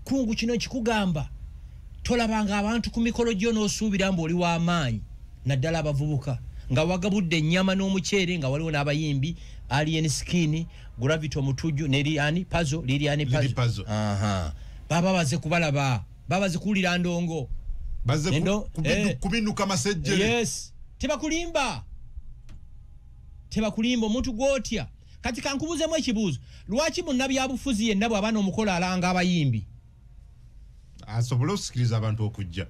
kungu kino kikugamba tolabanga abantu ku mikolo gyo n'osuubira mbu oli w'amaanyi naddala abavubuka nga wagabudde ennyama n'omuceere nga waliwo n'abayimbi Alien Skin, Gravity Omutuju ne Lilian Puzzle, aha baba baze kubalaba baba zikulira ndongo baze kubinuka masejjere yes tebakulimba omuntu gwotya kati kankubuuzemu ekibuuzo lwaki munnabi abufuzi yenna bw'abaana omukola alanga abayimbi asobola okusikiriza abantu okujja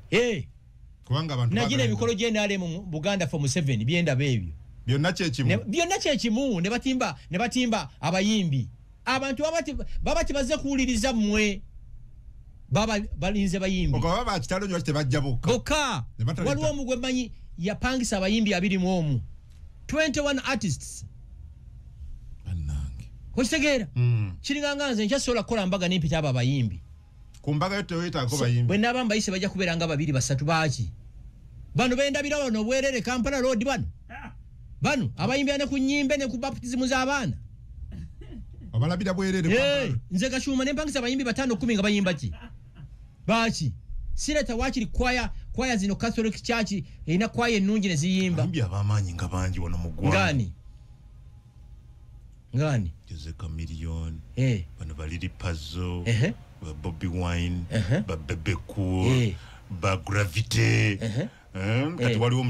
kubanga abantu nagina emikolo gy'endaale mu Buganda for Museveni byendaba ebyo byonna kyekimu ne batimba abayimbi abantu baba tebaze kuwuliriza mmwe baba balinze bayimbi baba kitalo nyo tebajja bokka waliwo omugwe manyi yapangisa abayimbi 21 artists Kostegera kiringanga nze nkyasobola kukola mbaga nempita aba abayimbi kumbaga yote wetako bayimbi bwe naba mbayise bajja kubeeranga 2 3 baaki bano bendabira bano bwerere Kampala Road bano abayimbi ane ku nnyimbe ne ku baptism z'abaana abalabira bwerere nze Kashuma ne mpangisa abayimbi 5 10 nga bayimba ki baaki sireta wakiri kwaya zino Catholic Church ina kwaya ennungi ne ziyimba abayimbi abamanyi nga bangi wano mu ggwanga ngani Jose Chameleone bano baliri Puzzle ba Bobby Wine ba Bebe Cool ba Gravity kati waliwo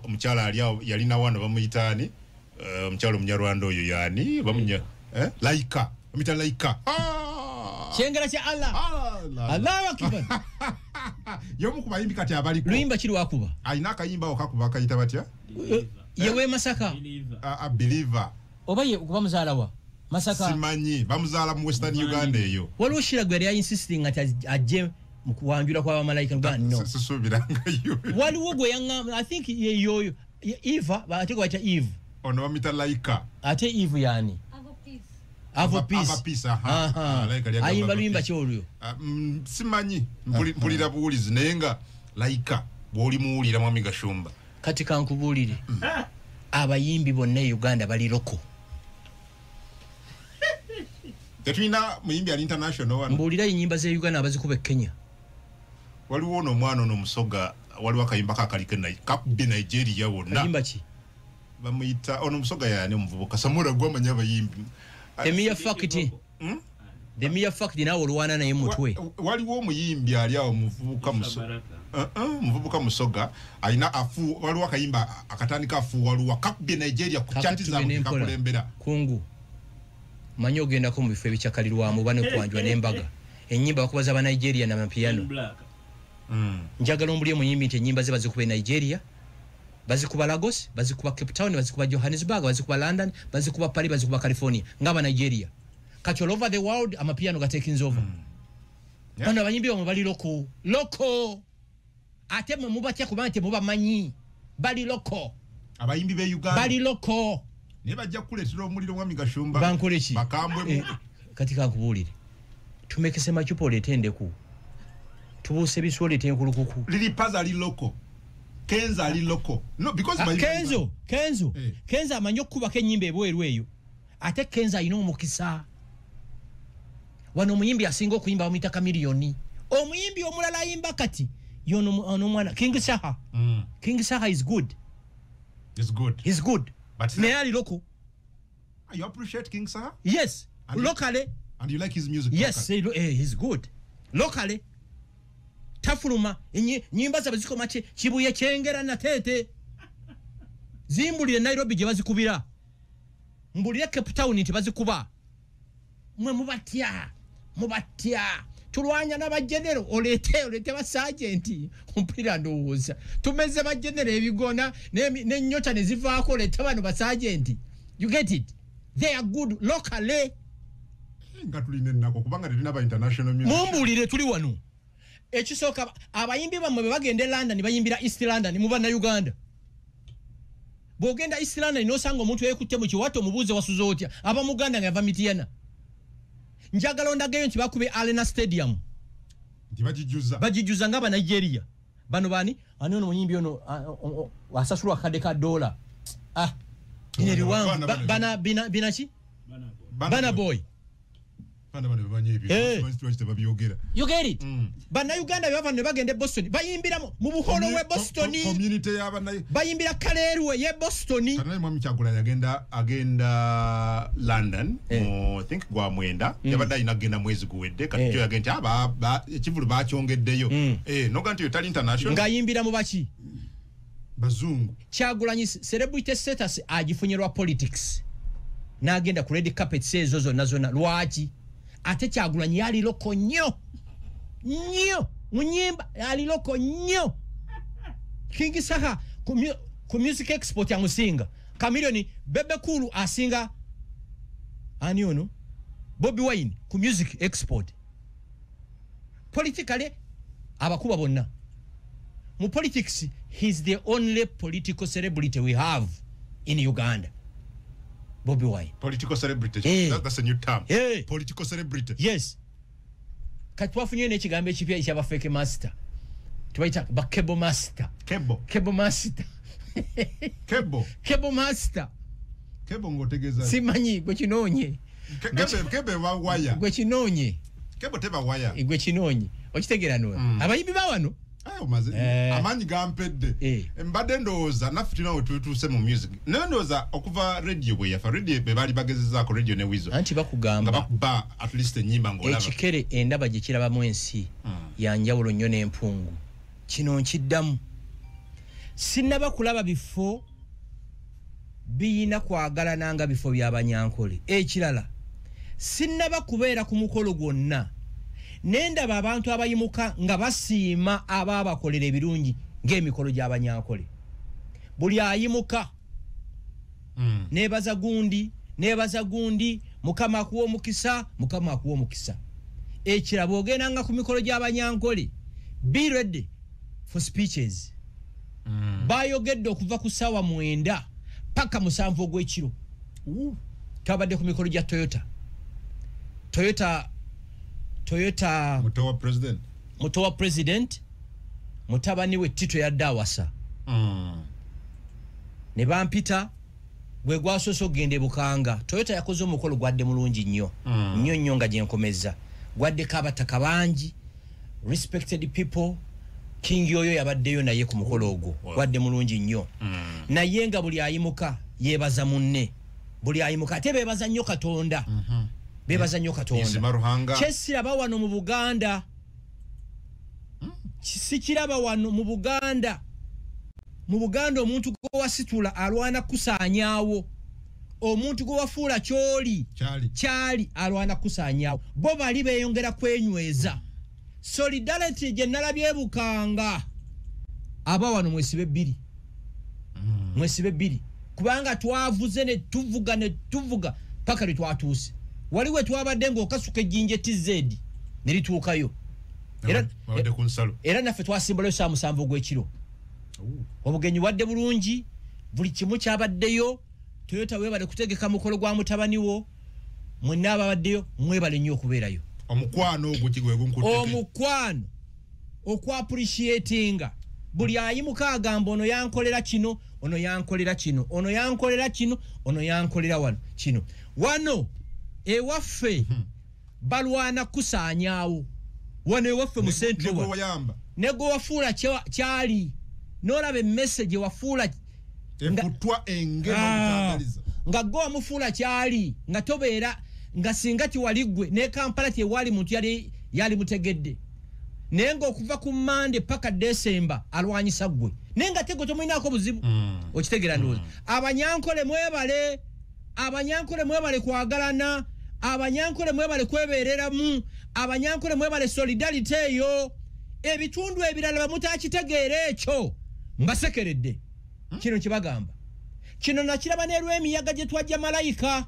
omukyala yalina wana bamuyitani omukyala Omunyarwanda oyo yani bamunya Laika omita Laika kyengera kya Allahu Akbar yomu kubayimbi kati abaliko luyimba kiri wakuba alina akayimba okakuba akayita batya yewe Masaka Believer oba ye kuba muzaalawa Masaka simanyi bamuzaala mu Western Uganda eyo waliwo Shiragwe yali insisting ati ajje mu kuwanjula kwa bamalayika no susubiranga yo waliwo gwe yanga I think yoyo Eva bateko bacha Eve ono bamita Laika ate Eve yani Avo Peace Laika ayimba luyimba kyolyo simanyi mpulira buulizi nenga Laika bwoli muwulira mwami Gashumba kati kankubulire abayimbi bonna Uganda bali loko tetwina muyimbi ali international wano mbulira enyimba ze Uganda abazikuba Kenya waliwo ono mwana ono Musoga waliwo akayimba kakalike kakubbe Nigeria wonna kayimba ki bamuyita ono Musoga yani omuvubuka Samura gwamanya abayimbi the mere fact nawo olwana naye mutwe waliwo omuyimbi ali awo muvubuka Musoga alina afu waliwo akayimba akatandika afu waliwo kakubbe Nigeria kuchatiza kakulembera kungu manyi ogendako mu bifo ebikyakalirwamu bane kwanjwa n'embaga ennyimba bakubaza aba Nigeria na mapiano njagala ombulye muyimbi nti ennyimba ze bazikuba Nigeria bazikuba Lagos bazikuba Cape Town bazikuba Johannesburg bazikuba London bazikuba Paris bazikuba California ngaba Nigeria kati all over the world amapiano gatekinze over bano abanyimbi bamwe bali loko ate mwe mubatya kuba nti mubamanyi bali loko abayimbi be Uganda bali loko ne bajja kuletera omuliro mwami Gashumba bankoleki bakambwe kati kakubulire tumekese machupo letendeku tubuse bisole tenkulukuku lili paza ali loko Kenza ali loko no because Kenza amanyo kuba kenyimbe ebweru eyo ate Kenza ino omukisa wano omuyimbi asinga okuyimba omuyita Chameleone omuyimbi omulala ayimba kati yono mwana King Saha is good but me ali loko you appreciate King Saha yes locally and you like his music yes he's good locally tafuluma nyimba za baziko mache kibuye kyengera na tete zimbulire Nairobi gye bazikubira mbulire Cape Town nti bazikuba mwe mubatya tulwanya n'abagenero olete ba sergeant mpira ndowooza tumeze bagenero ebigona n'ennyota ne zivaako lete bano ba sergeant you get it they are good locally nga tuline nako kubanga tulina ba international music mumbulire tuli wano ekisooka abayimbi bamwe bagende London bayimbira East London mu bana Uganda bogenda East London nosanga omuntu yekutte mu kiwato mubuze wasuzo otya aba Muganda ngava Mitiana njagala ondagayo nti bakube Arena Stadium bajijuza ngaba Nigeria bano bani ani ono muyimbi ono wasasulwa kadeka $1 ineri wangu bana binachi bana boy You get it? Bana Uganda bava ne bagende Boston. Bayimbira mu buholo we Boston. Community y'abana. Bayimbira Kaleerwe ye Boston. Kanali mwami Kyagulanyi agenda London. I think gwa mwenda. Yabadde inagenda mwezi guwedde. Kati kyo yagenda ekivulu bakyongeddeyo. No ganti yotali international. Ngayimbira mu baki? Bazungu. Kyagulanyi celebrity status agifunyirwa politics. N'agenda ku red carpet sezo zonna lwaki? Ate Kyagulanyi yali loko nnyo munyimba yali loko nnyo. King Saha ku music export ya musinga Chameleone Bebe Cool asinga ani ono Bobby Wine ku music export. Politically abakuba bonna mu politics, he's the only political celebrity we have in Uganda. Bobby Wine. Political celebrity. That's a new term. Political celebrity. Yes. Katwafunye n'ekigambo ekipya ekyaba fake master. Tubaita ba cable master. Cable master. Cable master. Cable ngotegeza. Simanyi gwe kinonye. Cable wa wire. Gwe kinonye. Cable teba wire. Gwe kinonye. Okitegera no. Abayimbi bawano. Amanyi gampedde. Mbadde ndowooza naffe tunawe tutuse mu music. Ndowooza okuva radio bwe yafa radio be bali bagezezaako radio ne Wizo. Anti bakugamba. Nga bakuba at least ennyimba ng'olaba. Ekikere endaba gye kirabamu ensi ya njawulo nnyo n'empungu. Kino nkiddamu. Sinnaba kulaba bifo biyina kwagalana nga bifo by'Abanyankole. Ekirala sinnaba kubeera ku mukolo gwonna nendaba abantu abayimuka nga basiima ababakolera ebirungi ng'emikolo gy'Abanyankole. Buli ayimuka nebaza gundi Mukama akuwa omukisa. Ekirala bw'ogenda nga ku mikolo gy'Abanyankole, be ready for speeches. Bayogedde okuva ku ssaawa 9 paka 7 ogw'ekiro. Twabadde ku mikolo gya Toyota Mutowa president mutabani we Tito yadde awasa. Ne bampita gwe gwasoso gende Bukanga. Toyota yakoze omukolo gwadde mulungi nnyo nga gyenkomeza. Gwadde kabataka bangi, respected people. King yoyo yabaddeyo naye ku mukolo ogwo. Gwadde mulungi nnyo. Naye nga buli ayimuka yebaza munne. Buli ayimuka ate bebaza nnyo Katonda. Bebaza nnyo Katonda. Kyesiraba wano mu Buganda. Sikiraba wano mu Buganda. Mu Buganda omuntu gwe wasitula alwana kusaanyaawo. Omuntu gwe wafuula kyali alwana kusaanyaawo. Bo bali beeyongera kwenyweza. Solidarity gye nalabye Bukanga. Aba wano mwesibe bbiri. Kubanga twavuze ne tuvuga paka lwe twatuuse. Waliwe twabadde ng'okasuka ejjinja TZ ne lituukayo. Era naffe twasimbalayo saa 7 ogw'ekiro. Obugenyi wadde bulungi, buli kimu kyabaddeyo. Toyota weebale kutegeka mukolo gwa mutabani wo. Mwenna ababaddeyo mwebale nnyo okubeerayo. Omukwano ogwo kigwe gunkuteke. Omukwano okwa-appreciatinga. Buli ayimuka agamba ono yankolera kino, ono yankolera kino, ono yankolera kino, ono yankolera wano kino. Wano ewaffe balwana kusaanyaawo. Wano ewaffe mu Central nego wafuula kyali. N'olaba emmessage wafuula ekutwa engeno nga gwe wamufuula kyali nga tobeera nga singa tiwaligwe ne Kampala tewali muntu yali mutegedde. Naye ng'okuva ku Mande paka December alwanyisa ggwe. Naye nga tego tomulinaako buzibu. Okitegera ndowooza. Abanyankole mwebale kwagalana. Abanyankole mwebale kwebeereramu. Abanyankole mwebale solidarity eyo. Ebitundu ebirala bamutakitegeera ekyo. Mbasekeredde. Kino kibagamba. Kino nakiraba n'erw'emiyaga gye twajja malayika.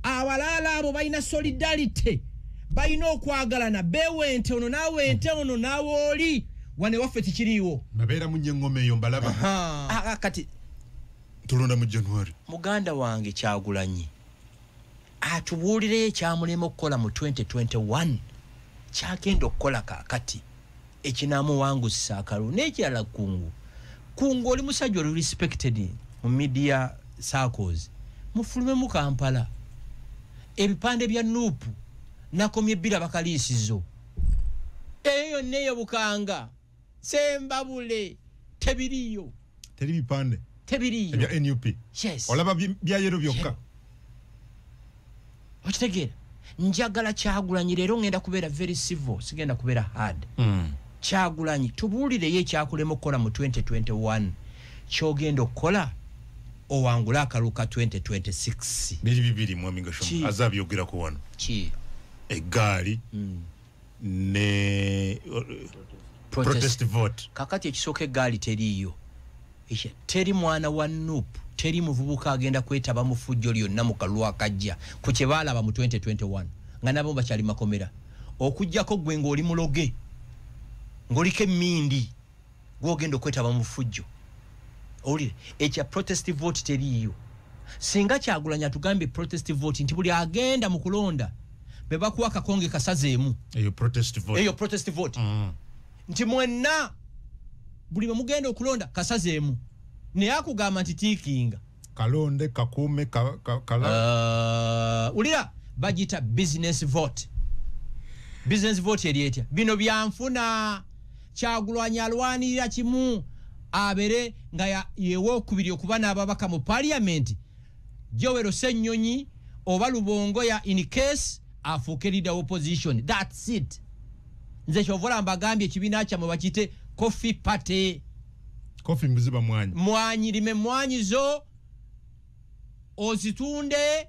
Abalaala abo balina solidarity. Balina okwagalana. Bewente ono nawente ono nawooli. Wane waffe tikiriiwo. Babeera mu nnyengome eyo mbalaba. Kati tulonda mu January. Muganda wange Kyagulanyi atubuulire ekyamulema okukola mu 2021 kyagenda okukola kaakati ekinaamuwangusisa akalulu n'ekirala kungu oli musajja oli respected mu media circles. Mufulume mu Kampala ebipande bya Nuupu nakomye bira bakaliisizo eyo neyo bukanga sembabule tebiriyo teri bipande tebiriyo ebya NUP yes olaba bya yero byokka okitegera njagala Kyagulanyi leero ngenda kubeera very civil sigenda kubeera hard Kyagulanyi tubuulire ye kyakulema okukola mu 2021 kyogenda okukola owangula akaluka 2026 biri bibiri mwami Gashumba azabyogera ku wano ki egaali ne protest vote kakati ekisooka egaali teriyo teri mwana wa NUP teri muvubuka agenda kwetaba mu fujjo lyonna mu kalulu akajja ku kye baalaba mu 2021 nga nabo bakyali makomera okujjako gwe ng'oli muloge ng'oliko emmindi gw'ogenda okwetaba mu fujjo owulire ekya protest vote teriyo singa Kyagulanyi atugambye protest vote nti buli agenda mu kulonda be bakuwa akakonge kasazeemu eyo protest vote nti mwenna buli bwe mugenda okulonda kasazeemu naye akugamba nti tiikinga kalonde kakuume ulira bagita business vote eri etya bino byanfuna Kyagulanyi alwanirira kimu abere nga yewookubiri okuba n'ababaka mu parliament Joel Ssennyonyi oba Lubongo ya in case afuuke leader opposition that's it nze kyovola mbagambye ekibiina kyamwe bakite coffee party coffee mbuziba mwanyi lime mwanyi zo ozitunde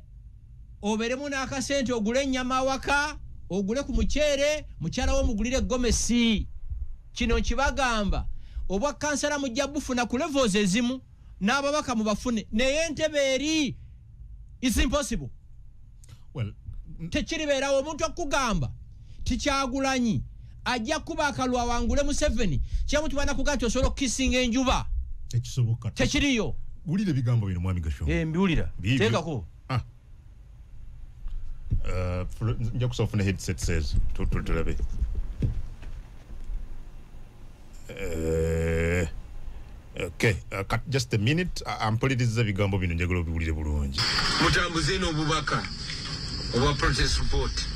oberemu n'akasente ogule ennyama waka ogule ku muceere mukyala wo mugulire gomesi kino nkibagamba obwa kansala mujja bufuna ku levels ezimu n'ababaka mu bafune naye entebe eri is impossible tekiribeerawo omuntu okugamba tikyagulanyi ajja kuba akalwa wangule mu 7 kyamutubana kugati osobola okukisinga enjuba tekisoboka tekiriyo wulire bigambo bino mwami Gashumba mbiwulira teekako nja kusofuna headset says tutulabe okay just a minute ampuliriza bigambo bino njagala obiwulire bulungi mutambuze n'obubaka obwa protest report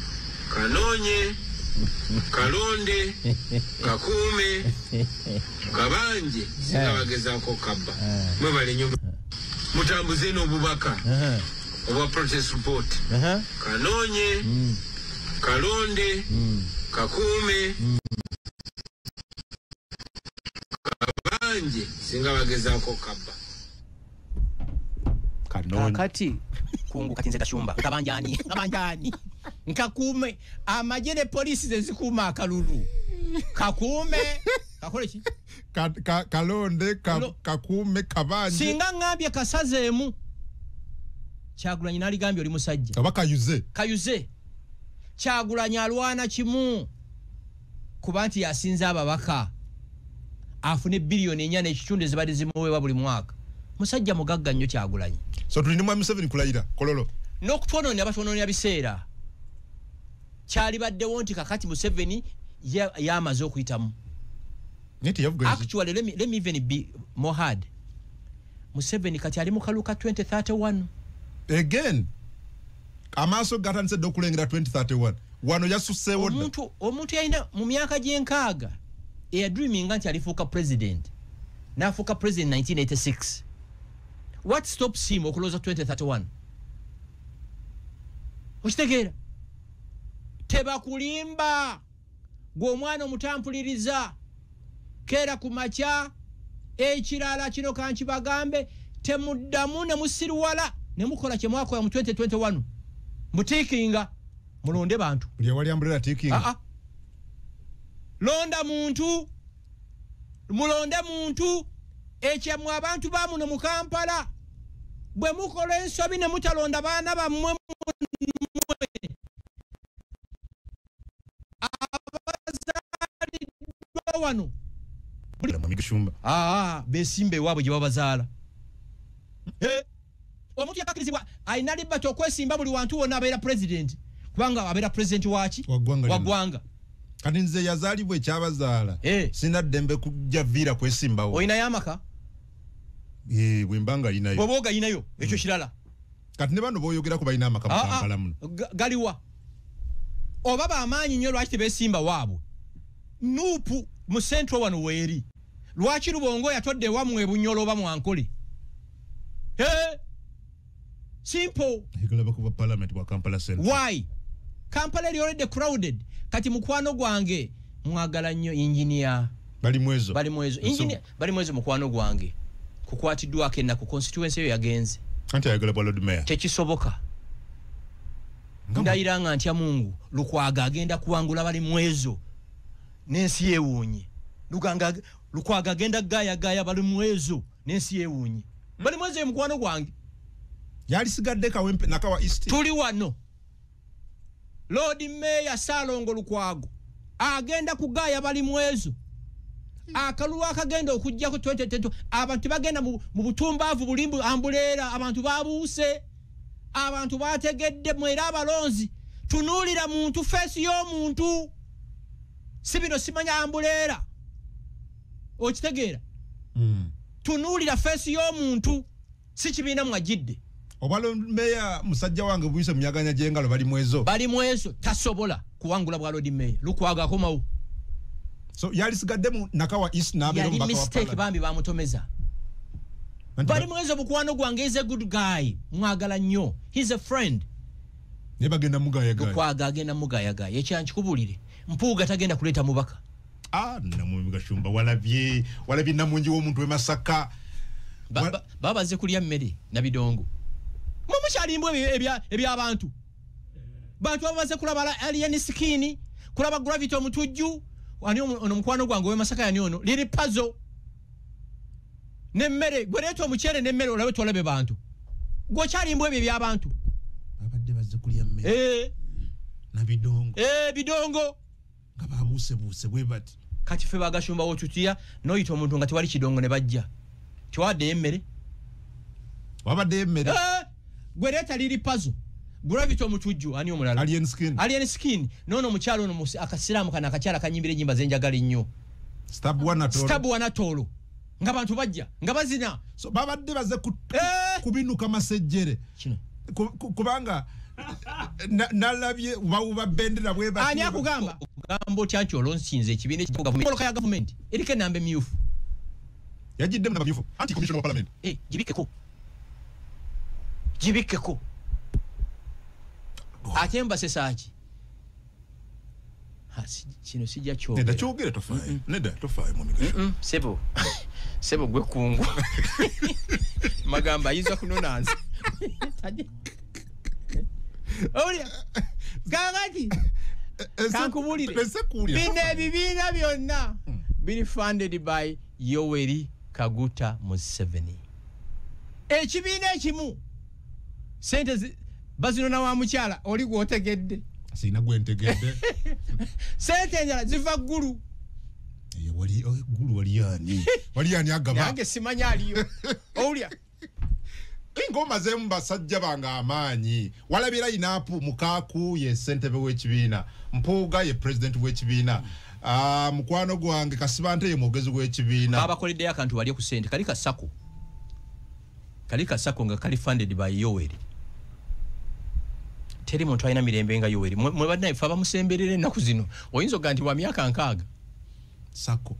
kanonye kalonde kakuume kabanje singa bagezaako kabba mwebale nyumba mutambuze n'obubaka obwa protest report kanonye kalonde kakuume kabanje singa bagezaako kabba kakati kungu katinze Kashumba kabanjani nkakuume amajene polisi zezikuuma akalulu kakuume kakole ki kalonde kakuume kabanje singa ngambye kasazeemu Kyagulanyi naligambye oli musajja aba kayuze Kyagulanyi alwana kimu kuba nti yasinza ababaka afune biliyoni 4 n'ekitundu zibadde zimuweebwa buli mwaka musajja mugagga nnyo Kyagulanyi so tuli mu 7 kulayira kololo n'okutwononya abatwononya biseera kyali baddewo nti kakati mu 7 yamaze okuyitamu actually let me even be more hard mu 7 kati ali mu kaluka 2031 again amaaso gatansedde okulengera 2031 wano yasuseewo omuntu yalina mu myaka gy'enkaaga eyadreaminga nti alifuuka president n'afuuka president 1986 what stops him okulooza 2031 okitegeera tebakulimba gw'omwana omutampuliriza keera ku makya ekirala kino kankibagambe temuddamu ne musirwala ne mukola kye mwakola mu 2021 mutiikinga mulonde bantu buli awali ambrella tiikinga londa muntu mulonde muntu ekyamwe abantu bamuno mu Kampala bwe mukola ensobi ne mutalonda baana bammwe abazaalidwa wano besimbe ewaabwe gye babazaala omuntu yakakkirizibwa alina libati okwesimba buli wantu wonna abeera president kubanga abeera president waki waggwanga kati nze yazaalibwa ekyabazaala sina ddembe kujja viira kwesimbawo olinayo amaka bwe mbanga alinayo bw'oba ogayinayo ekyo kirala kati ne bano b'oyogerako balina amaka mu Kampala muno galiwa oba bamaanyi nnyo lwaki tebeesimba waabwe nuupu mu central wano weeri lwaki Lubongo yatodde wamwe Bunyolo oba Mwankole simple parliament wa Kampala Central. Why? Kampala is already crowded. Kati mukwano gwange mwagala nnyo engineer bali mwezo engineer bali mwezo mukwano gwange kukwatiddwa akenna ku constituency yo yagenze anti ayagala bwa Lord Mayor tekisoboka ndayiranga ntya Mungu Lukwaga agenda kuwangula bali mwezo n'ensi yeewuunye Lukwaga agenda gaya bali mwezo n'ensi yeewuunye bali mwezo mukwano gwange yali sigadde Kawempe nakawa East tuli wano Lord Mayor Salongo Lukwago agenda kugaya bali mwezo akalulu akagenda okujja ku 2020 abantu bagenda mu butumbavu bulimbu ambuleera abantu babuuse abantu bategedde mwera abalonzi tunuulira muntu face y'omuntu sibino simanya ambuleera okitegeera tunuulira face y'omuntu si kibiina mwajidde obalo Mayor musajja wange buyise myaganya jengalo bali mwezo tasobola kuwangula bwa Lord Mayor Lukwaga akomawo so yali sigadde mu nakawa East n'abeera mbaka wa mistake bambi bamutomeza bali mwezo bukwano gwange is a good guy mwagala nnyo he's a friend ne bagenda mugaya Lukwaga agenda mugaya ekyankikubulire Mpuuga tagenda kuleta mubaka namwe gashumba walabye namunji w'omuntu we Masaka babaze kulya mmere na bidongo mumukyalimbwe eby'abantu bantu babaze kulaba alien skin kulaba gravity omutujju ani ono mukwano gwange we Masaka yani ono liri puzzle nemmere gwereeta omukyere nemmere olabe twalabe bantu gwokyalimbwe eby'abantu babadde bazze kulya mmere na bidongo bidongo nga babuuse bwe bati kati fe bagashumba wotutiya noyita omuntu nga tewali kidongo ne bajja tiwadde emmere wabadde emmere gwereeta liri puzzle gravity omutujju ani omulala alien skin nono mukyalo ono akasiramu kana akakyala kanyimbira ennyimba zenjagala ennyo stab wanatolo nga bantu bajja nga bazina so babadde baze kubinuka masejjere kino kubanga nalabye bawuba bendera bwe bati ani akugamba gambo kyancho olonsinze ekibiina ekigavumenti ya government erike nambe myufu yajidde na myufu anti commissioner of parliament jibikeko atemba sesaki kino sijja kyo neda kyogere tofaye mu migasho sebo gwe kungu magamba ayinza kunonanza Olia gangati kankubulire bino ebibiina byonna biri funded by Yoweri Kaguta Museveni ekibiina ekimu sente bazinona wa mukyala oli gwotegedde sina gwentegedde sente njala ziva ggulu gulu waliyani agaba yange simanya aliyo Olia ingoma zemu basajja banga amaanyi walabira inapu mukaku ye ssentebe w'ekibiina Mpuuga ye president w'ekibiina mukwano gwange Kasibante ye mwogezi w'ekibiina babakoleddeyo akantu wali ku ssente kali kasako nga kali funded by Yoweri teri muntu alina mirembe nga Yoweri mwe badde ifa bamusemberera ennaku zino oyinza oga nti wa myaka nkaaga sako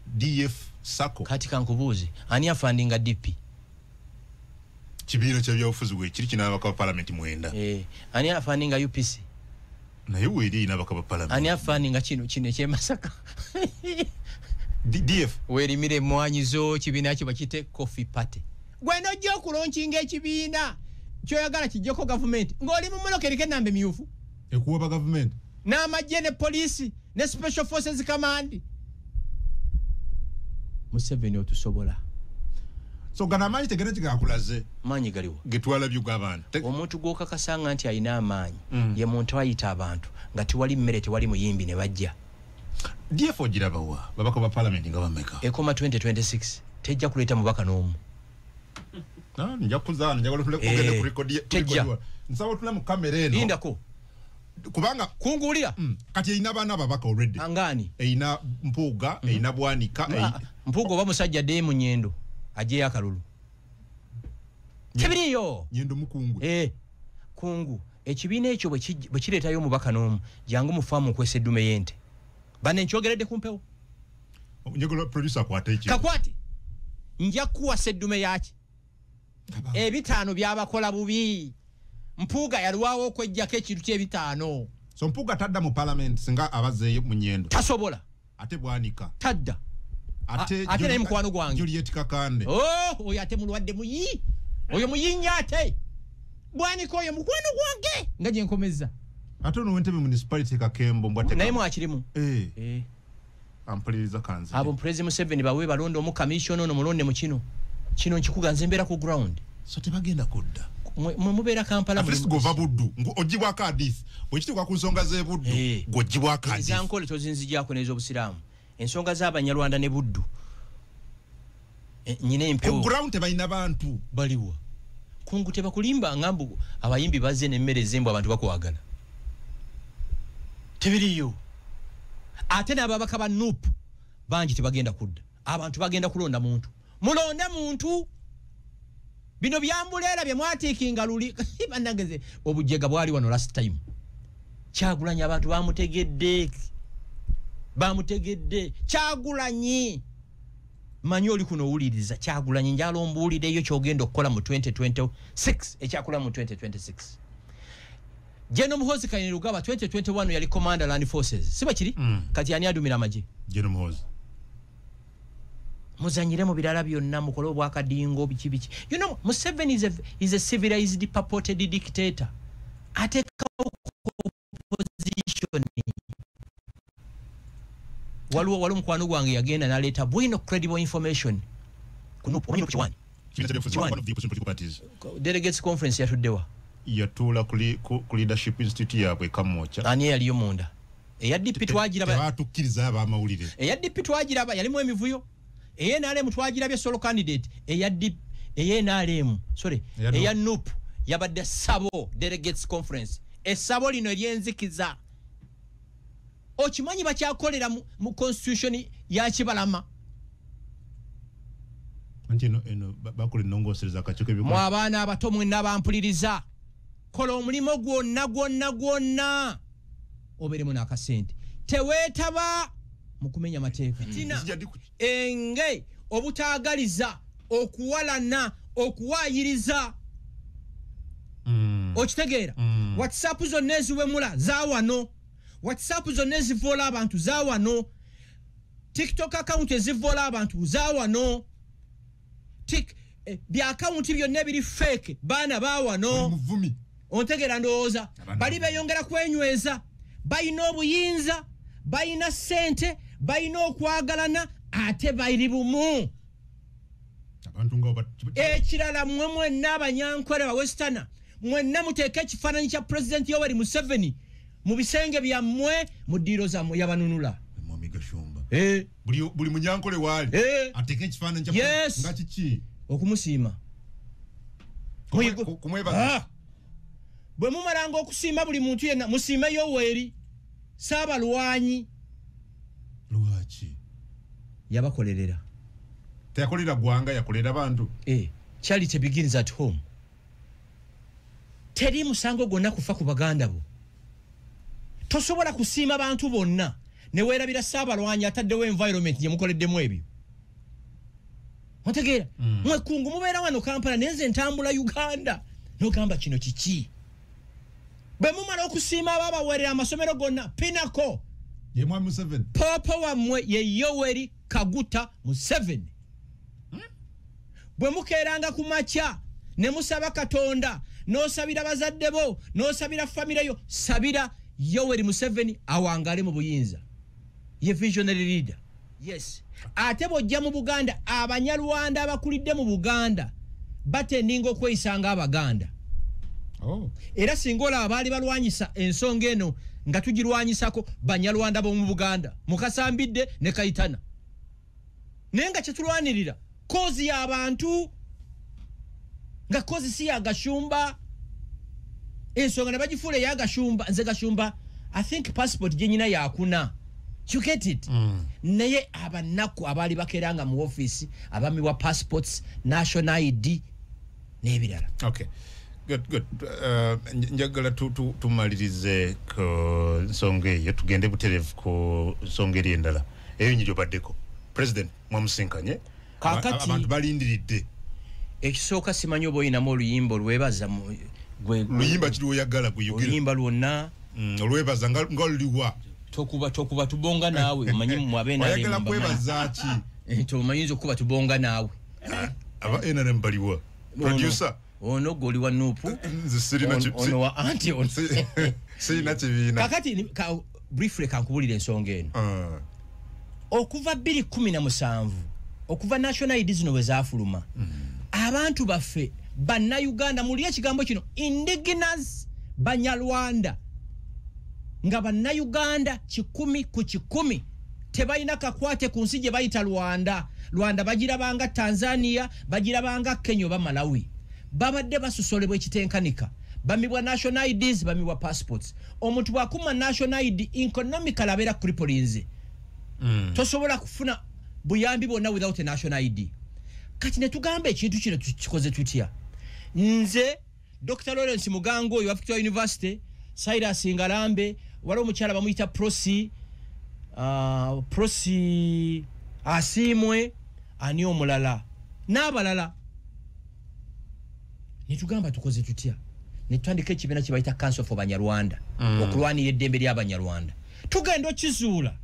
DF sako kati kankubuuze ani afandinga DP kibiina kya byobufuzi bwe kiri kinabaka parliament mwenda ani afandinga UPC naye weeri inabaka parliament ani afandinga kino ekye Masaka DF weerimire mwanyizo kibiina kyo bakite Coffee Party gweno jjo okulonkinga ekibiina kyoyagala kijjeko government ng'oli mu muloka erike nambe myufu ekuwaba government n'amagye ne poliisi ne special forces command Museveni otusobola so gana amaanyi tegera kigakulaze maanyi galiwo getwala by'abantu omuntu gw'okakasanga nti alina amaanyi ye muntu ayita abantu nga tiwali mmere tewali muyimbi ne bajja DF ogirabawa babaka ba parliament nga bameka ekoma 2026 tejja kuleeta mubaka n'omu njja kuzaana njagala tulekogende ku record tejja nsaba tula mu kamera eno lindako kubanga kungulira kati eyina baana babaka already angani eyina Mpuuga eyina Bwanika Mpuuga oba musajja dde mu Nyendo ajeyo akalulu kibiriyo Nyendo mukungu kungu ekibiina ekyo bwe kireetayo omubaka n'omu jangu mufaamu nkwesa eddume y'ente bane nkyogeredde ku mpewo njagala producer akwate ekyo kakwate nja kuwasa eddume yaki ebitaano byabakola bubi Mpuuga yalwawo okwejjako ekintu ky'ebitaano so Mpuuga tadda mu parliament singa abazeeyo mu nnyendo tasobola ate bwanika tadda ate naye mukwano gwange Juliet Kakande oyo ate mulwadde muyi oyo muyinnya ate bwanika oyo mukwano gwange nga gye nkomezza ate ono w'Entebbe municipality Kakembo mbwate naye mwakirimu ampuliriza kanzi abo President Museveni bawe balonda omu commission ono mulonde mu kino nkikuganza embeera ku ground so tebagenda kudda mubeera Kampala at least gova Buddu ogibwa kadis bwekituuka ku nsonga z'e Buddu gw'ogibwa kadis ezankole tozinzigyako n'ez'obusiraamu ensonga z'Abanyarwanda ne Buddu nyina empewo ku ground tebalina bantu baliwa kungu tebakulimba ngambu abayimbi bazze n'emmere ezembu abantu bakwagala tebiriyo ate n'ababaka ba NUP bangi tebagenda kudda abantu bagenda kulonda muntu mulonde muntu bino byambuleera bye mwatiikinga luli bannageze obujjega bwali wano last time Kyagulanyi abantu bamutegedde Kyagulanyi manyi oli kuno owuliriza Kyagulanyi njala ombuulireyo kyogenda okukola mu 2026 ekyakola mu 2026 General Muhoozi Kainerugaba 2021 yali Commander Land Forces siba kiri kati ani adumira amagye General Muhoozi muzanyire mu birala byonna mukole obwakadingo biki you know Museveni is a civilized purported dictator ateka opposition waliwo mukwano gwange yagenda naleeta bwino credible information kuno kiwani delegates conference yatuddewa yatula ku leadership institute yabwe Kamocha ani yaliyo munda eya DP twagiraba tebatukkiriza abamawulire eya DP twagiraba yalimu emivuyo NRM twagirabye solo candidate eya NRM sorry eya NUP yabadde Sabo delegates conference esabo lino eryenzikiza okimanyi bakyakolera mu constitution ya Kibalama eno bakole nongosereza kachoke biko mu abaana abato mwe nabampuliriza kola omulimo gwonna oberemu n'akasente teweetaba mukumenya mateeka enge obutaagaliza okuwalana okuwaayiriza okitegeera WhatsApp zonna eziwemula zaawano WhatsApp zonna ezivoola abantu zaawano TikTok account ezivoola abantu zaawano bya account byonna ebiri fake baana baawano ontegeera ndowooza bali beeyongera kwenyweza bayina obuyinza bayina sente bayina okwagalana ate bayiri bumu ekirala mmwe mwenna abanyankole ba Western mwenna muteeka ekifaananyi kya President Yoweri Museveni mu bisenge byammwe mu ddiiro zammwe yabanunula buli munyankole waali ateeka ekifaananyi kya nga kiki okumusiima kumwebaza bwe mumalanga okusiima buli muntu yenna musiime Yoweri Saabalwanyi lwaki yabakolerera teyakolera gwanga yakolera bantu charity begins at home teri musango gonna kufa ku baganda bo tosobola kusiima bantu bonna ne weerabira Saabalwanyi ataddewo environment gye mukoleddemu ebyo ontegeera mwekungu mubeera wano Kampala nenze ntambula Uganda nogamba kino kiki bwe mumala okusiima ababaweerera amasomero gonna Pinnacle ye mwami Museveni papa wammwe ye Yoweri Kaguta Museveni bwe mukeeranga ku makya ne musaba Katonda n'osabira bazadde bo n'osabira famire yo sabira Yoweri Museveni awangale mu buyinza ye visionary leader yes ate bojja mu Buganda Abanyarwanda abakulidde mu Buganda batendinga okweyisanga Abaganda era singa olaba baali balwanyisa ensonga eno nga tugirwanyisako Banyarwanda b'omu Buganda Mukasambidde ne Kayitana naye nga kyetulwanirira kozi y'abantu nga kozi si ya Gashumba ensonga ne bagifuula eya Gashumba nze Gashumba I think passport gye nyina yakuna you get it naye abanaku abaali bakeranga mu office abami wa passports national ID n'ebirala okay Good. Njagala tumalirize ko nsonge yo tugende buterevu ko nsonge endala. Eyo nyiryo baddeko. President mwamusinkanye. Kakati abantu balindiridde. Ekisooka simanyi oba oyinamu oluyimba olwebaza luyimba kiri oyagala guyogera. Oluyimba lwonna. Olwebaza nga luliwa. Tokuba tubonga naawe omanyi mwabe na oyagala kwebaza ki? Tomanyizo kuba tubonga naawe. Aba NRM baliwa. Producer. Ono goli wa Nupu. Ono wa anti ono. Sina kibina. Kakati briefly kankubulira ensonga eno. Okuva 2017 okuva national ID zino we zaafuluma. Abantu baffe Bannayuganda muli ekigambo kino indigenous Banyarwanda nga Bannayuganda 10 ku 10 tebalina kakwate ku nsi gye bayita Rwanda bagirabanga Tanzania bagirabanga Kenya oba Malawi babadde basusolebwa ekitenkanika bamibwa national IDs bamibwa passports omuntu bwakuma national ID economically abeera cripplinze tosobola kufuna buyambi bonna without a national ID. Kati ne tugamba ekintu kino tukikoze tutya. Nze Dr. Lawrence Mugango oyo wa Victoria University, Cyrus Ngarambe, waliwo omukyala bamuyita Prosi Asimwe ani omulala n'abalala. Ne tugamba tukoze tutya. Ne tutandika ekibiina kye bayita Council for Banyarwanda okulwanira eddembe ly'Abanyarwanda. Tugenda okizuula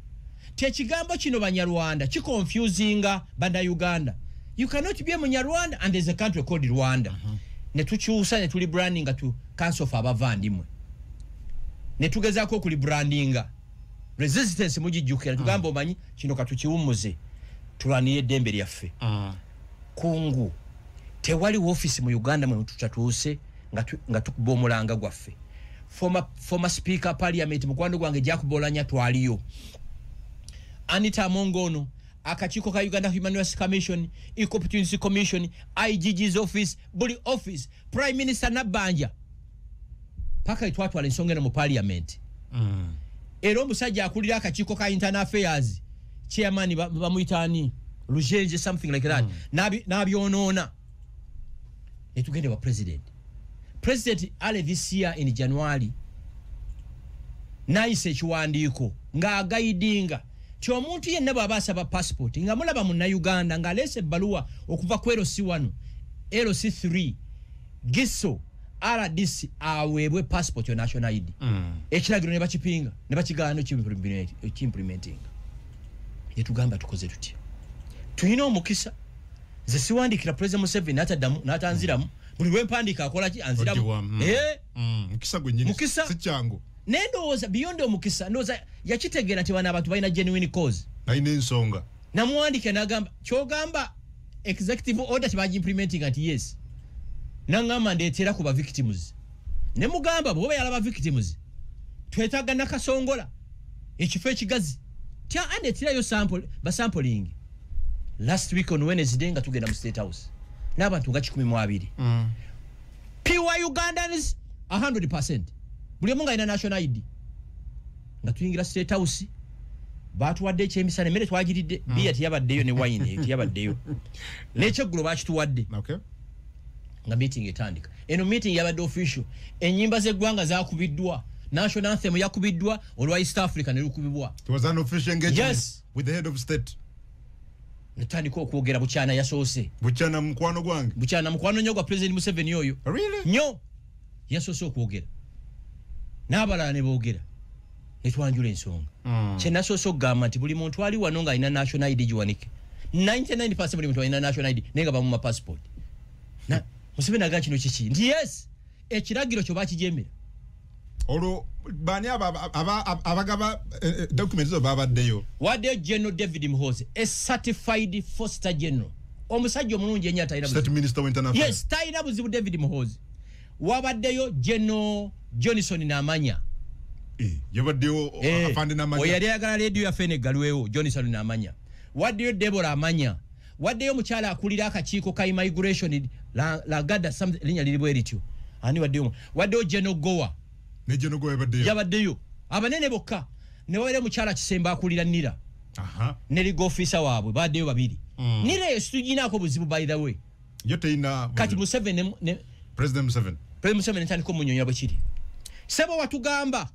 tekigambo kino Banyarwanda kiconfusinga Bannayuganda. You cannot be a Munyarwanda and there's a country called Rwanda. Ne tukyusa ne tuli brandinga tu Council for Abavandimwe. Ne tugezaako okuli brandinga. Resistance mujijjukira tugamba omanyi kino katukiwumuze tulwanire eddembe lyaffe. Kungu tewali office mu Uganda mwe tutatuuse nga tukuba omulanga gwaffe. Former Speaker Parliament mukwano gwange Jacob Oulanyah twaliyo. Anita Amongono, akakiiko ka Uganda Human Rights Commission, Equal Opportunity Commission, IGG's office, buli office, Prime Minister Nabanja. Paka itwatwala ensonga eno mu Parliament. Era omusajja akulira akakiiko ka Internal Affairs, chairman bamuyitani, Lujenje something like that. Nabyonoona. Netugende wa president. President ale this year in January. Naise ekiwandiiko nga agaidinga ti omuntu yenna bw'aba asaba passport nga mulaba Munnayuganda ng'aleese ebbaluwa okuva ku LC1 LC3 Giso RDC aweebwe passport yo national ID. Ekiragiro ne bakipinga ne bakigaana ekimplementing. Yetugamba tukoze tutya. Tuyina omukisa ze siwandikira President Museveni n'atanziramu buli lwempandiika akola ki anziramu. Mukisa gwe nnyini si kyangu. Nendowooza beyond omukisa ndowooza yakitegeera nti bano abantu balina genuine cause. Nalina ensonga. Namuwandika n'agamba kyogamba executive order tebagi-implementing nti yes. N'angamba ndeetera ku ba victims. Ne mugamba bw'oba yalaba victims twetaaga nakasongola ekifo ekigazi. Tya andeeterayo sampling. Last week on Wednesday nga tugenda mu State House. N'abantu nga 12. Pure Ugandans 100%. Buli omu ng'alina national ID. Nga tuyingira State House baatuwadde ekyemisana emmere twagiridde bia teyabaddeyo ne wine teyabaddeyo. N'ekyeggulo baakituwadde. Okay. Nga meeting etandika. Eno meeting yabadde official. Ennyimba z'eggwanga zaakubiddwa. National anthem yakubiddwa olwa East Africa ne lukubibwa. It was an official engagement with the head of state. Netandika okwogera bukyana yasoose. Bukyana mukwano gwange. Bukyana mukwano nnyo gwa President Museveni oyo. Really? Nnyo. Yasoose okwogera. N'abalala ne boogera. Ne twanjula ensonga. Kye nasoose okugamba nti buli muntu ali wano ng'alina national ID giwanike. 99% buli muntu alina national ID naye nga bamuma passport. Na Museveni agamba kino kiki? Nti yes, ekiragiro kyo baakijemera. Olwo bani abagaba documents zo babaddeyo. Waddeyo General David Muhoozi, a certified foster general. Omusajja omulungi ennyo atalina buzibu. State Minister wa Internal Affairs. Yes, talina buzibu David Muhoozi. Wabaddeyo General Johnson Namanya. Yabaddeyo afande Namanya. Oyali ayagala radio ya Fene Galwewo Johnson Namanya. Waddeyo Deborah Amanya. Waddeyo mukyala akulira akakiiko ka immigration la gada linnya liribwe lityo. Ani waddeyo. Waddeyo General Gowa. Ne General Gowa yabaddeyo. Yabaddeyo. Abanene bokka. Ne wabere mukyala Kisemba akulira Nira. Ne ligo officer waabwe baddeyo babiri. Nira yesu tuginaako buzibu by the way. Yote ina kati Museveni ne President President Museveni ntandika omunyonya bwe kiri sebo watugamba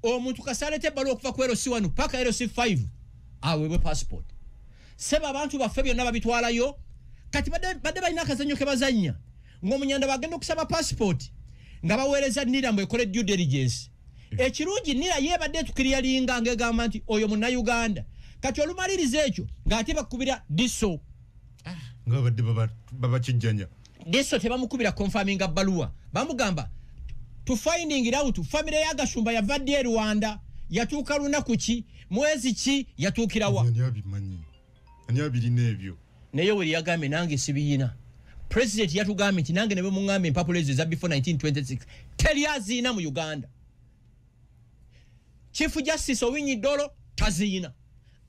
omuntu kasalete ebbaluwa okuva ku LC1 paka LC5 aweebwe passport sebo abantu baffe byonna babitwalayo kati badde balina akazannyo ke bazannya ng'omunyanda bagenda okusaba passport nga baweereza nira mbwe ekole due diligence ekirungi nira yeebadde tukiriyalinga ng'egamba nti oyo munnayuganda kati olumaliriza ekyo ng'ate bakubira diso nga badde babakijjanya diso tebamukubira confirming abbaluwa bamugamba to finding out family ya Gashumba yavadde e Rwanda yatuuka lunaku ki mwezi ki yatuukirawa ani abirina ebyo naye weri yagambye nange sibiyina president yatugambye nti nange ne bwe muŋŋambe empapula ezo eza before 1926 teri aziina mu Uganda Chief Justice Owinyi Dolo taziina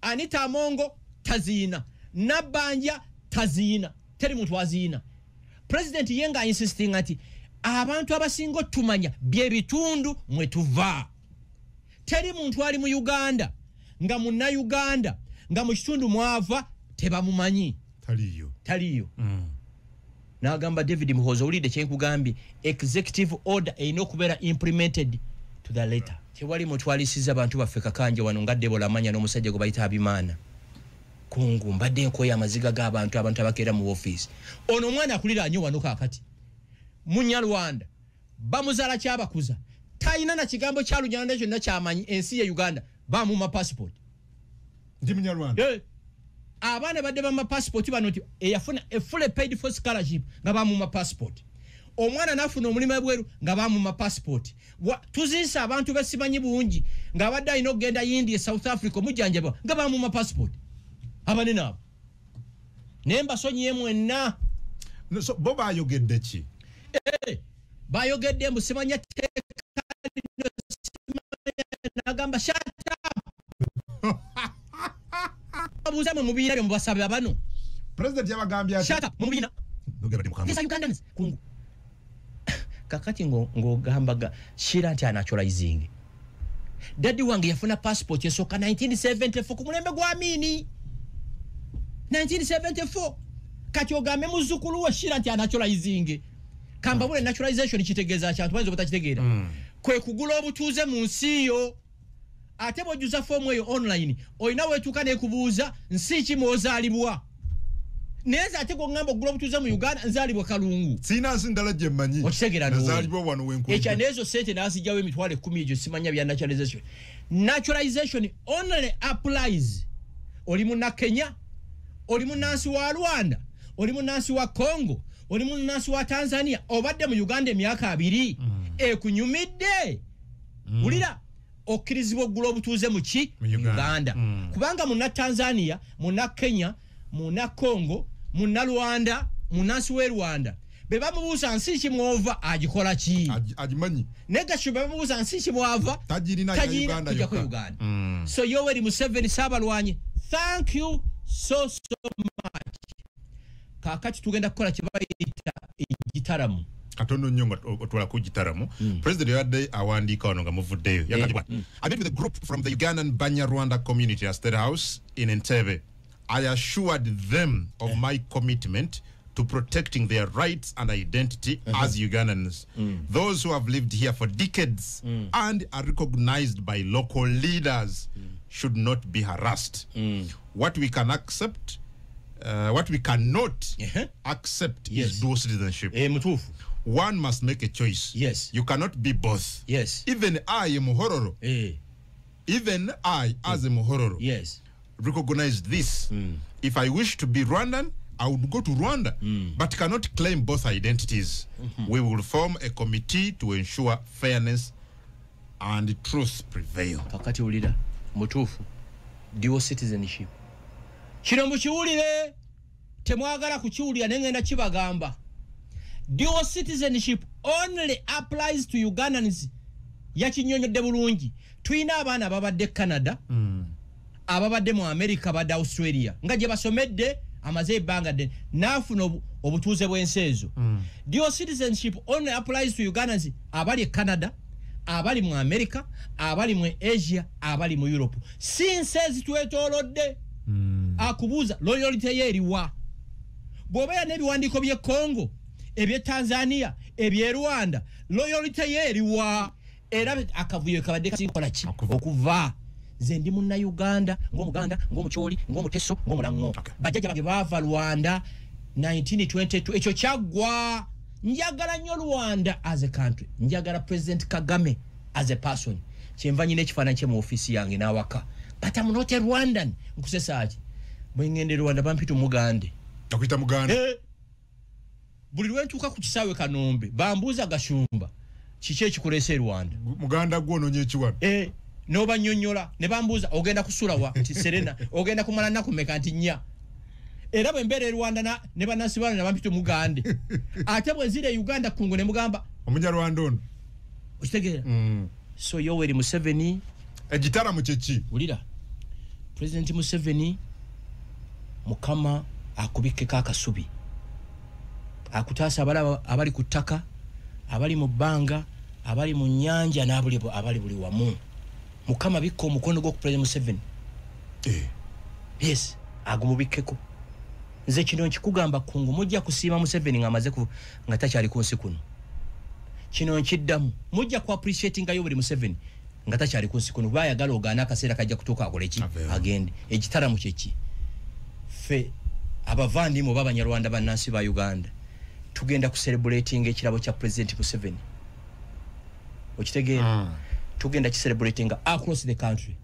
Anita Amongo taziina Nabanja taziina teri muntu aziina president yenga insisting ati abantu abasingo tumanya bye bitundu mwe tuva teri muntu ali mu Uganda nga munna Uganda nga mu kitundu mwava tebamumanyi taliyo n'agamba David Muhoza ulide kyenkugambye executive order erina okubeera implemented to the letter tewali mutwalisiza abantu baffe kakanje wano nga Debola amanya n'omusajja gwe bayita Abimaana kungu mbadde nkoya amaziga g'abantu abakeera mu office ono omwana akulira anyo wano kakati Munyarwanda bamuzaala kyabakuza tayina na kigambo kya Lunyanda kyonna kyamanyi ensi ya Uganda bamuma passport ndi Munyarwanda abaana badde bamma passport bano nti eyafuna a fully paid for scholarship nga bamuma passport omwana nafuna omulimu ebweru nga bamuma passport tuziisa abantu besimanyi bungi nga abadde alina okugenda India South Africa omujjanjaba nga bamuma passport abanene abo naye mbasonyiye mwenna so bo bayogedde ki bayogedde mbu simanya teeka nagamba shut up abuza mu mubira mu basabe abano president yabagambye ati shut up mu mubina nogera ndi mukamba yes Ugandans kungu kakati ngo gambaga shira nti naturalizing daddy wange yafuna passport yesoka 1974 ku mulembe gwa Amini 1974 kati ogambe muzukulu wa shira nti naturalizing kamba bule naturalization kitegeeza kyantu banzo butakitegeera kwe kugula obutuuze mu nsi yo ate bojuza fomu eyo online oyina wetuka ne kubuuza nsi ki mwozaalibwa neza ate go ngamba ogula obutuuze mu Uganda nzaalibwa Kalungu sina ndala je manyi okitegeera nzaalibwa wano wenku echa nezo sente nazijjawo emitwale 10 ejo simanya bya naturalization only applies oli munna Kenya oli munnansi wa Rwanda oli munnansi wa Congo oli munnansi wa Tanzania obadde mu Uganda emyaka 2 ekunyumidde ulira okkirizibwa ogula obutuuze mu ki Uganda kubanga munna Tanzania munna Kenya munna Congo munna Rwanda munnansi w'e Rwanda be bamubuuza nsi ki mwova agikola ki agimanyi ne Gashumba bamubuuza nsi ki mwava tajirina Uganda yokka so Yoweri Museveni Saabalwanyi thank you so much kakati tugenda kukola kibayita igitaramu katono nnyo otwala ku gitaramu president yadde awandiika wano nga muvuddeyo yakati I met with a group from the Ugandan Banyarwanda community at State House in Entebbe. I assured them of my commitment to protecting their rights and identity as Ugandans, those who have lived here for decades and are recognized by local leaders should not be harassed. What we can accept what we cannot accept is dual citizenship. One must make a choice. Yes. You cannot be both. Yes. Even I am Muhororo. Even I, as a Muhororo, yes, recognize this. If I wish to be Rwandan, I would go to Rwanda, but cannot claim both identities. We will form a committee to ensure fairness and truth prevail. Kakati ulida mutufu dual citizenship. Kino mukiwulire temwagala kukiwulira nengenda kibagamba. Dual citizenship only applies to Ugandans. Yakinyonyodde bulungi. Tuyina abaana ababadde Canada, ababadde mu America, abadde Australia. Nga gye basomedde amaze ebbanga ddene n'afuna obutuuze bw'ensi ezo. Dual citizenship only applies to Ugandans abali Canada, abali mu America, abali mu Asia, abali mu Europe. Si nsi ezitwetoolodde. Akubuuza loyalty ye eriwa. Bw'obeera n'ebiwandiiko by'e Congo ebye Tanzania ebye Rwanda loyalty ye eriwa era akavuyo kabadde kasikola ki okuva nze ndi munna Uganda ng'omuganda ng'omucholi ng'omuteso ng'omulango bajjaja bange bava Rwanda 1922 ekyo kyagwa njagala nnyo Rwanda as a country njagala President Kagame as a person kyenva nyine ekifaananyi kye mu office yange n'awaka but I'm not a Rwandan nkusesaki bwe ngende Rwanda bampita Mugande takuita Muganda buli lwentuuka ku kisaawe Kanombe bambuuza Gashumba kiki ekikulese Rwanda Muganda gwononye ekiwano noba nnyonnyola ne bambuuza ogenda kusula wa nti Serena ogenda kumala nnaku mmeka nti nnya era bwe mbeera Rwanda ne bannansi ne bampita Mugande ate bwe nzire Uganda kungu ne mugamba Omunyarwanda ono okitegeera so Yoweri Museveni egitara mu kyeki ulira President Museveni mukama akubikeka akasubi akutaasa abali ku ttaka abali mu bbanga abali mu nnyanja abali buli wamu mukama bikko omukono gwo ku President Museveni yes agumubikkeko nze kino nkikugamba kungu mujja kusiima Museveni ng'amaze nga takyali ku nsi kuno kino nkiddamu mujja ku appreciating Yoweri Museveni nga takyali ku nsi kuno bayagala ogaana akaseera kajja kutuuka akole ki agende ekitaramu kyeki fe abavandimu b'Abanyarwanda bannansi ba Uganda tugenda ku celebrating ekirabo kya President Museveni okitegeera tugenda ki celebrating across the country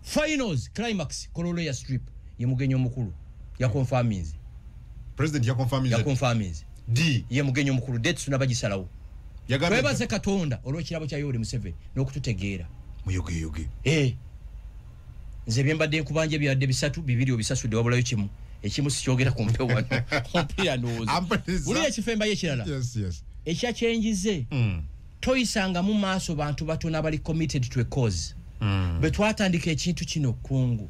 finals climax Kololoya strip ye mugenyi omukulu ya confirmings President ya confirmings D ye mugenyi omukulu dates tunabagisalawo twebaze Katonda olw'ekirabo kya Yoweri Museveni n'okututegeera muyoge nze byembadde nkubanja ebyadde bisatu bibiri obisasudde wabulayo kimu ekimu sikyogera ku mpewo wano ompira ndowooza buli ekifemba y'ekirala ekyakyenjize toyisanga mu maaso bantu batono abali committed to a cause bwe twatandika ekintu kino kungu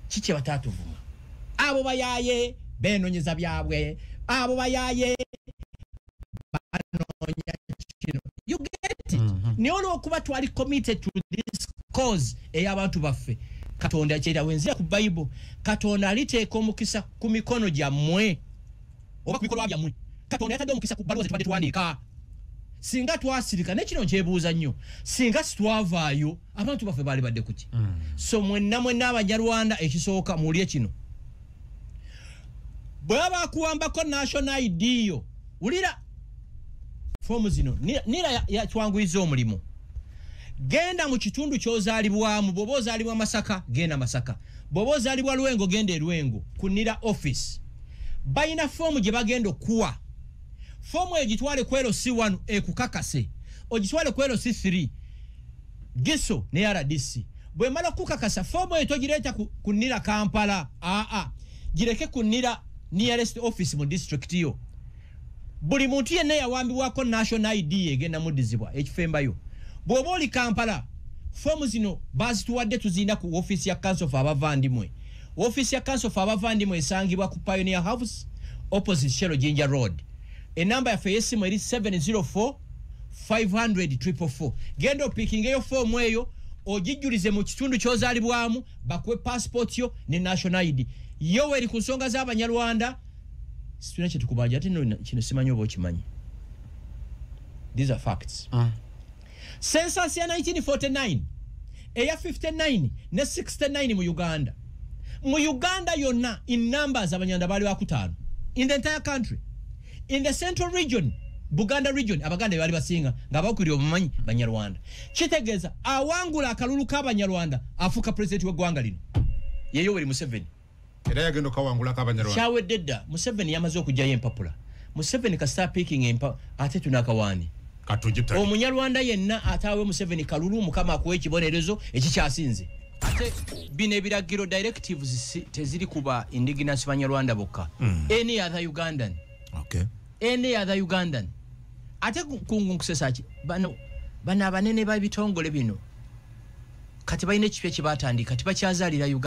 kiki bataatuvuma abo bayaye beenonyeza byabwe abo bayaye banoonya kino you get it naye olw'okuba twali committed to this cause ey'abantu baffe Katonda kyera wenzira ku Bible Katonda aliteeka omukisa ku mikono gyammwe oba ku bikolwa byammwe Katonda yatadde omukisa ku bbaluwa zetubadde tuwandiika singa twasirika nekino nkyebuuza nnyo singa situwavaayo abantu baffe baali badde kuki so mwenna Abanyarwanda ekisooka muulye kino bw'aba akuwambako national ID yo ulira fomu zino nira yatwanguyiza omulimu genda mu kitundu ky'ozaalibwamu bw'oba ozaalibwa Masaka genda Masaka bw'oba ozaalibwa Lwengo genda Lwengo kunira office bayina fomu gye bagenda okuwa fomu eyo gitwale ku LC1 ekukakase ogitwale ku LC3 Giso ne RDC bwe mala kukakasa fomu eyo togireeta kunira Kampala gireke kunira nearest office mu district yo buli muntu yenna yawambibwako national ID egenda muddizibwa ekifembayo bw'oba oli Kampala fomu zino bazituwadde tuzina ku office ya Council of Abavandimwe office ya Council of Abavandimwe esangibwa ku Pioneer House opposite Shero Jinja Road enamba yaffe y'essimu eri 704 500 genda opikinga eyo fomu eyo ogijjulize mu kitundu ky'ozaalibwamu bakuwe passport yo ne national ID Yoweri ku nsonga z'Abanyarwanda situna kye tukubanja ate kino simanyi oba okimanyi these are facts census ya 1949 eya 59 ne 69 mu Uganda yonna in numbers Abanyarwanda baali bakutaano in the entire country in the central region Buganda region Abaganda baali basinga nga bakwiriye obumanyi Banyarwanda kitegeeza awangula akalulu k'Abanyarwanda afuuka president w'eggwanga lino ye Yoweri Museveni era yagenda okawangula k'Abanyarwanda kyawedde dda Museveni yamaze okujjayo empapula Museveni kasita picking ate tunakawaani Omunyarwanda yenna ataawe Museveni kalulu mukama akuwe ekibonerezo ekikyasinze ate bino ebiragiro directives teziri kuba indigenous Banyarwanda bokka any other Ugandan ate kungu nkusesaki bano abanene babitongole bino kati balina ekipya kye batandika tibakyazaalira Uganda